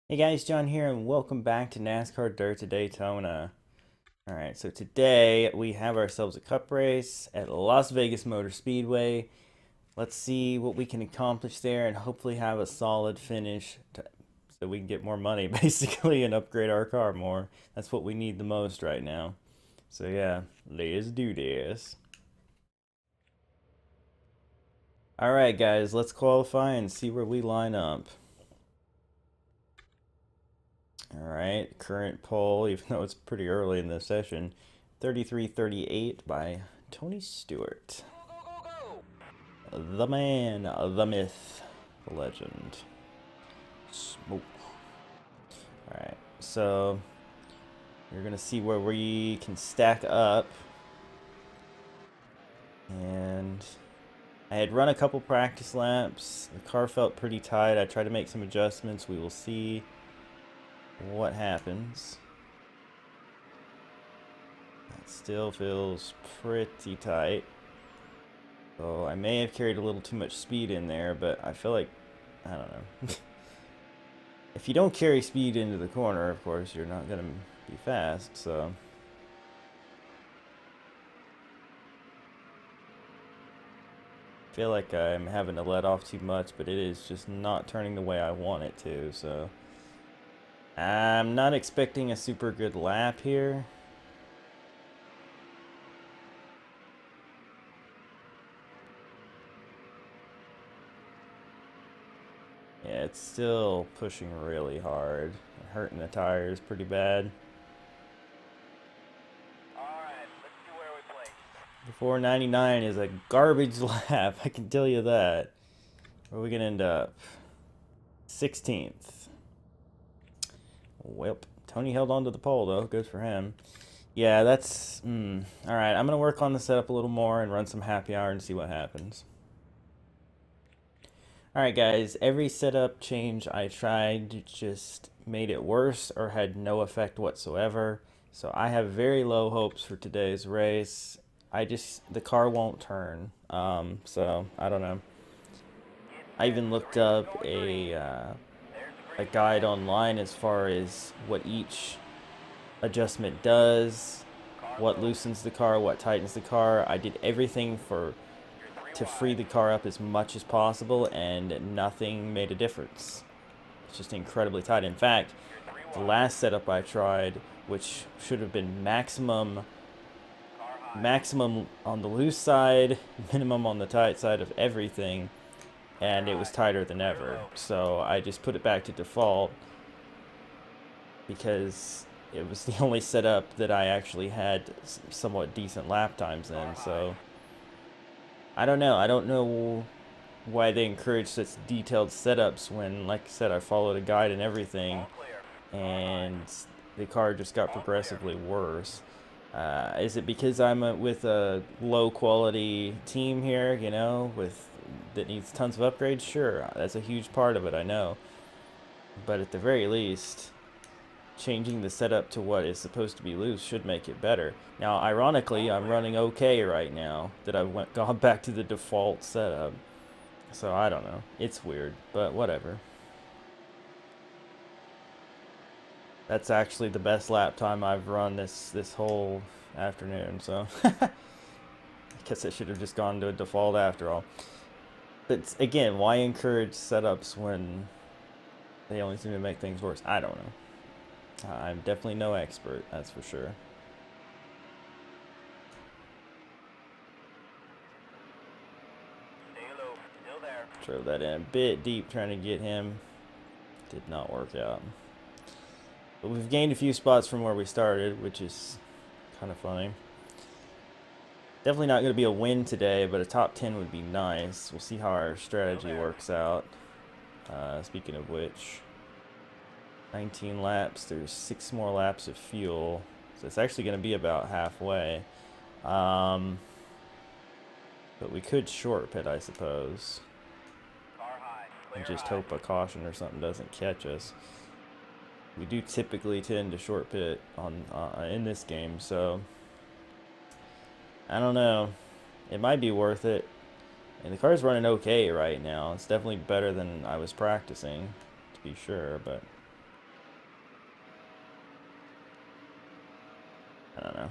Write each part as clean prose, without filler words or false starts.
Hey guys, John here, and welcome back to NASCAR Dirt to Daytona. Alright, so today we have ourselves a cup race at Las Vegas Motor Speedway. Let's see what we can accomplish there and hopefully have a solid finish so we can get more money, basically, and upgrade our car more. That's what we need the most right now. So yeah, let's do this. Alright guys, let's qualify and see where we line up. All right, current poll, even though it's pretty early in the session, 33-38 by Tony Stewart. The man, the myth, the legend. Smoke. All right, so you're going to see where we can stack up. And I had run a couple practice laps. The car felt pretty tight. I tried to make some adjustments. We will see what happens. It still feels pretty tight. So I may have carried a little too much speed in there, but I feel like, I don't know. If you don't carry speed into the corner, of course, you're not going to be fast, so. I feel like I'm having to let off too much, but it is just not turning the way I want it to, so. I'm not expecting a super good lap here. Yeah, it's still pushing really hard. Hurting the tires pretty bad. Alright, let's see where we play. The 499 is a garbage lap, I can tell you that. Where are we gonna end up? 16th. Well, Tony held on to the pole though, good for him. Yeah, that's... Alright, I'm gonna work on the setup a little more and run some happy hour and see what happens. Alright guys, every setup change I tried just made it worse or had no effect whatsoever. So I have very low hopes for today's race. The car won't turn. So I don't know. I even looked up a guide online as far as what each adjustment does, what loosens the car, what tightens the car. I did everything to free the car up as much as possible, and nothing made a difference. It's just incredibly tight. In fact, the last setup I tried, which should have been maximum on the loose side, minimum on the tight side of everything, and it was tighter than ever. So I just put it back to default because it was the only setup that I actually had somewhat decent lap times in. So I don't know. I don't know why they encourage such detailed setups when, like I said, I followed a guide and everything, and the car just got progressively worse. Is it because I'm with a low quality team here, that needs tons of upgrades? Sure, that's a huge part of it, I know. But at the very least, changing the setup to what is supposed to be loose should make it better. Now, ironically, I'm running okay right now that I've gone back to the default setup. So I don't know. It's weird, but whatever. That's actually the best lap time I've run this whole afternoon, so I guess I should have just gone to a default after all. But again, why encourage setups when they only seem to make things worse? I don't know. I'm definitely no expert, that's for sure. Stay low, still there. Drove that in a bit deep trying to get him. Did not work out. But we've gained a few spots from where we started, which is kind of funny. Definitely not going to be a win today, but a top 10 would be nice. We'll see how our strategy works out. Speaking of which, 19 laps, there's 6 more laps of fuel. So it's actually going to be about halfway. But we could short pit, I suppose. And just hope a caution or something doesn't catch us. We do typically tend to short pit in this game, so I don't know. It might be worth it. And the car's running okay right now. It's definitely better than I was practicing, to be sure, but I don't know.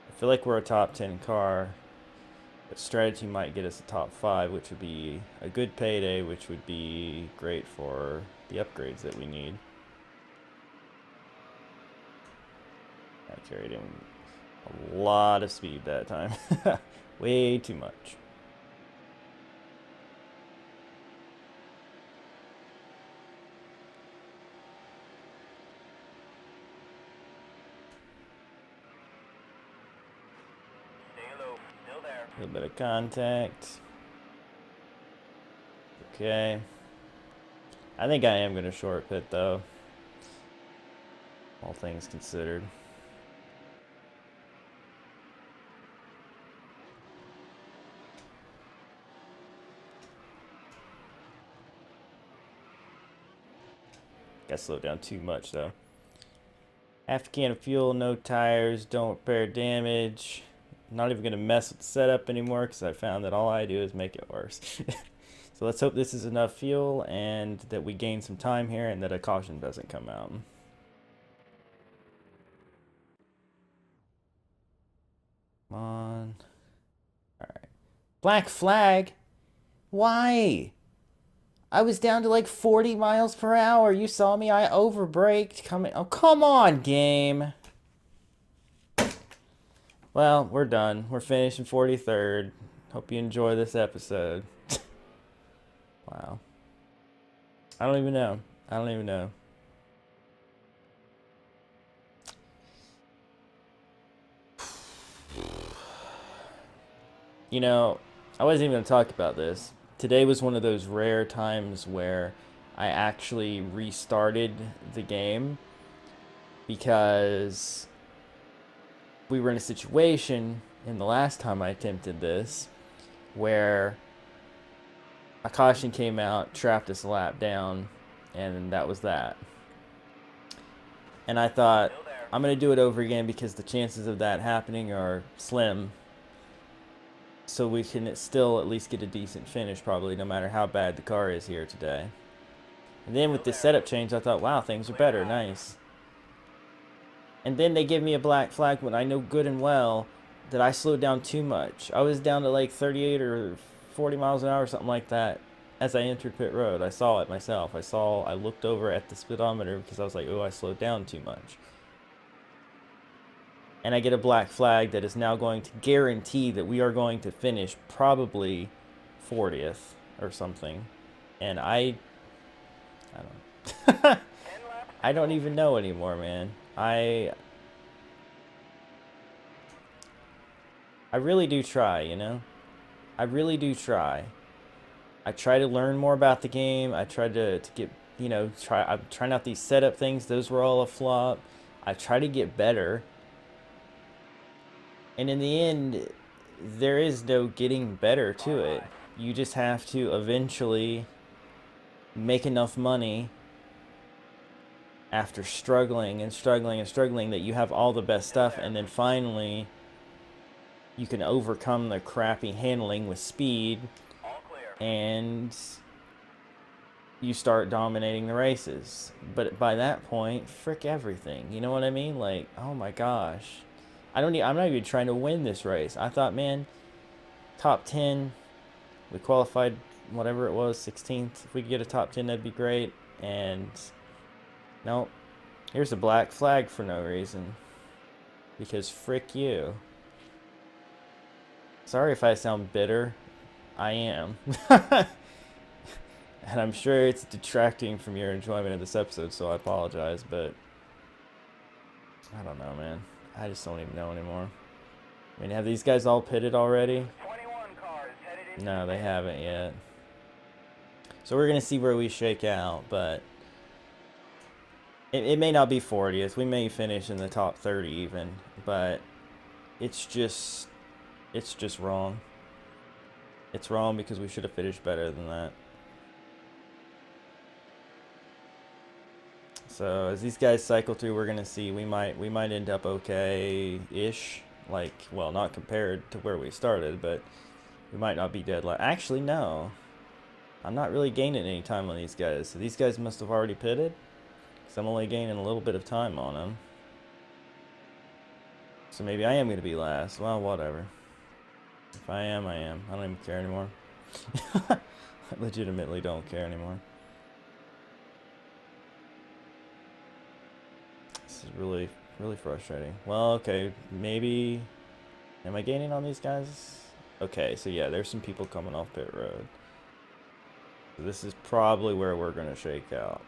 I feel like we're a top 10 car, but strategy might get us a top 5, which would be a good payday, which would be great for the upgrades that we need. I carried him a lot of speed that time. Way too much. Stay low. Still there. A little bit of contact. Okay. I think I am going to short pit, though. All things considered. Got slowed down too much, though. Half a can of fuel, no tires, don't repair damage. I'm not even going to mess with the setup anymore because I found that all I do is make it worse. So let's hope this is enough fuel and that we gain some time here and that a caution doesn't come out. Come on. Alright. Black flag? Why? I was down to like 40 miles per hour. You saw me. I overbraked. Oh, come on, game. Well, we're done. We're finishing 43rd. Hope you enjoy this episode. Wow. I don't even know. I don't even know. You know, I wasn't even going to talk about this. Today was one of those rare times where I actually restarted the game because we were in a situation in the last time I attempted this where a caution came out, trapped us a lap down, and that was that. And I thought, I'm going to do it over again because the chances of that happening are slim. So we can still at least get a decent finish probably, no matter how bad the car is here today. And then with this setup change, I thought, wow, things are better, nice. And then they give me a black flag when I know good and well that I slowed down too much. I was down to like 38 or 40 miles an hour or something like that as I entered pit road. I saw it myself. I looked over at the speedometer because I was like, oh, I slowed down too much. And I get a black flag that is now going to guarantee that we are going to finish probably 40th or something. And I don't I don't even know anymore, man. I really do try, you know? I really do try. I try to learn more about the game. I try to get, you know, I'm trying out these setup things. Those were all a flop. I try to get better. And in the end, there is no getting better to it. You just have to eventually make enough money after struggling and struggling and struggling that you have all the best stuff, and then finally you can overcome the crappy handling with speed and you start dominating the races. But by that point, frick everything. You know what I mean? Like, oh my gosh. I'm not even trying to win this race. I thought, man, top 10, we qualified whatever it was, 16th. If we could get a top 10, that'd be great. And no, here's a black flag for no reason. Because frick you. Sorry if I sound bitter. I am. And I'm sure it's detracting from your enjoyment of this episode, so I apologize, but I don't know, man. I just don't even know anymore. I mean, have these guys all pitted already? 21 cars headed into No, they haven't yet. So we're going to see where we shake out, but it may not be 40th. We may finish in the top 30 even, but it's just wrong. It's wrong because we should have finished better than that. So as these guys cycle through, we're gonna see we might end up okay-ish. Like, well, not compared to where we started, but we might not be dead. Actually, no. I'm not really gaining any time on these guys. So these guys must have already pitted, because I'm only gaining a little bit of time on them. So maybe I am going to be last. Well, whatever. If I am, I am. I don't even care anymore. I legitimately don't care anymore. This is really, really frustrating. Well, okay, maybe... Am I gaining on these guys? Okay, so yeah, there's some people coming off pit road. So this is probably where we're going to shake out.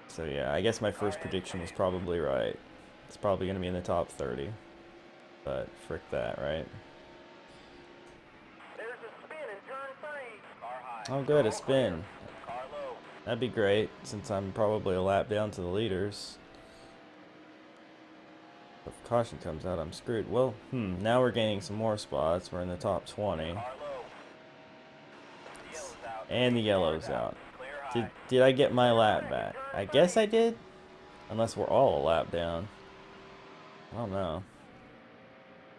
So yeah, I guess my first prediction was probably right. It's probably going to be in the top 30. But frick that, right? There's a spin in turn 3. Car high. Oh good, a spin. Car low. That'd be great, since I'm probably a lap down to the leaders. If caution comes out, I'm screwed. Well, now we're gaining some more spots. We're in the top 20. Car low. The yellow's out. And the yellow's out. Clear high. Did I get my lap back? I guess I did. Unless we're all a lap down. I don't know.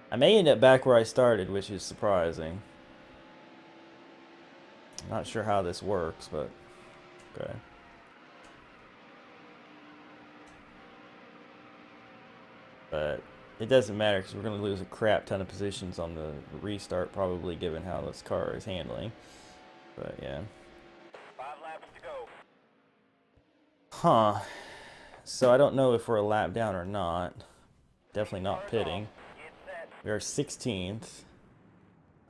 I may end up back where I started, which is surprising. I'm not sure how this works, but okay. But it doesn't matter because we're going to lose a crap ton of positions on the restart, probably, given how this car is handling. But yeah. 5 laps to go. Huh. So I don't know if we're a lap down or not. Definitely not pitting. Get set. We are 16th.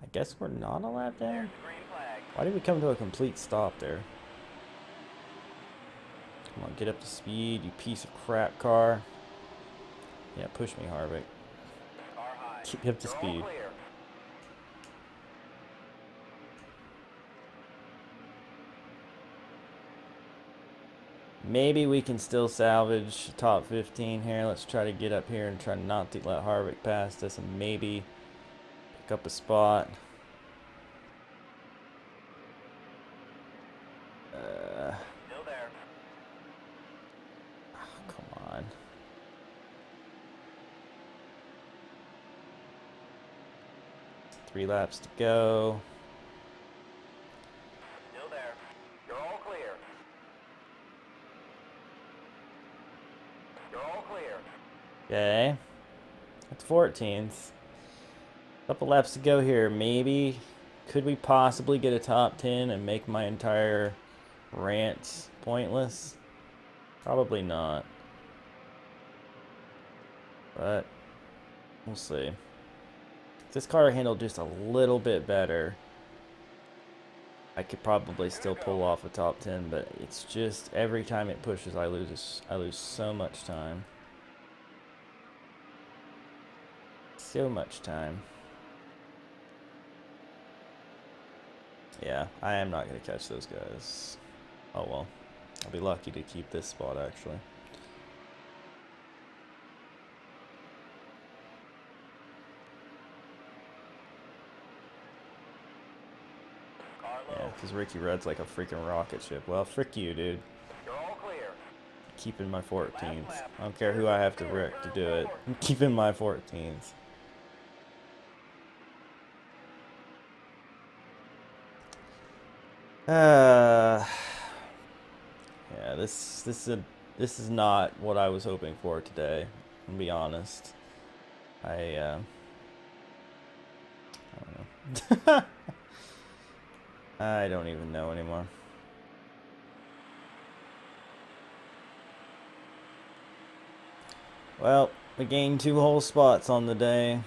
I guess we're not a lap down? There's the green flag. Why did we come to a complete stop there? Come on, get up to speed, you piece of crap car. Yeah, push me, Harvick. Car high. Keep me up to You're all speed. clear. Maybe we can still salvage top 15 here. Let's try to get up here and try not to let Harvick pass us and maybe pick up a spot. Still there. Oh, come on. Three laps to go. Still there. You're all clear. You're all clear. Okay. That's 14th. Couple laps to go here. Maybe. Could we possibly get a top 10 and make my entire rant pointless? Probably not. But we'll see. If this car handled just a little bit better, I could probably still pull off a top 10, but it's just every time it pushes I lose so much time. So much time. Yeah, I am not going to catch those guys. Oh well. I'll be lucky to keep this spot, actually. Car low. Yeah, because Ricky Rudd's like a freaking rocket ship. Well, frick you, dude. You're all clear. Keeping my 14s. I don't care who I have to wreck to do it. I'm keeping my 14s. Yeah, this is not what I was hoping for today. To be honest, I don't know. I don't even know anymore. Well, we gained 2 whole spots on the day,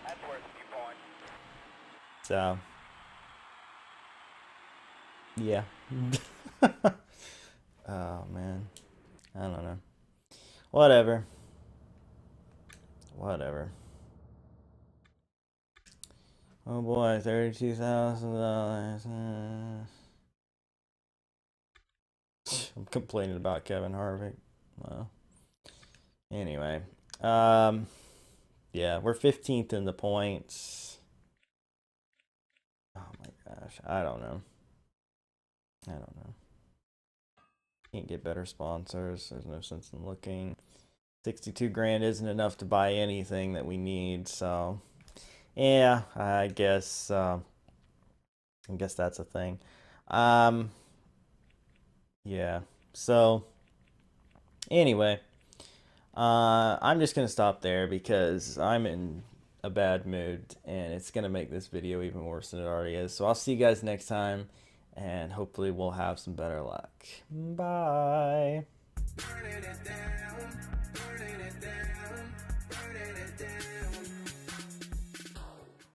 That's worth a few points. so yeah. Oh man, I don't know. Whatever. Oh boy, $32,000. I'm complaining about Kevin Harvick. Well, anyway, yeah, we're 15th in the points. Oh my gosh, I don't know. Can't get better sponsors. There's no sense in looking. 62 grand isn't enough to buy anything that we need, so yeah, I guess that's a thing. Yeah. So anyway, I'm just going to stop there because I'm in a bad mood and it's going to make this video even worse than it already is. So I'll see you guys next time and hopefully we'll have some better luck. Bye.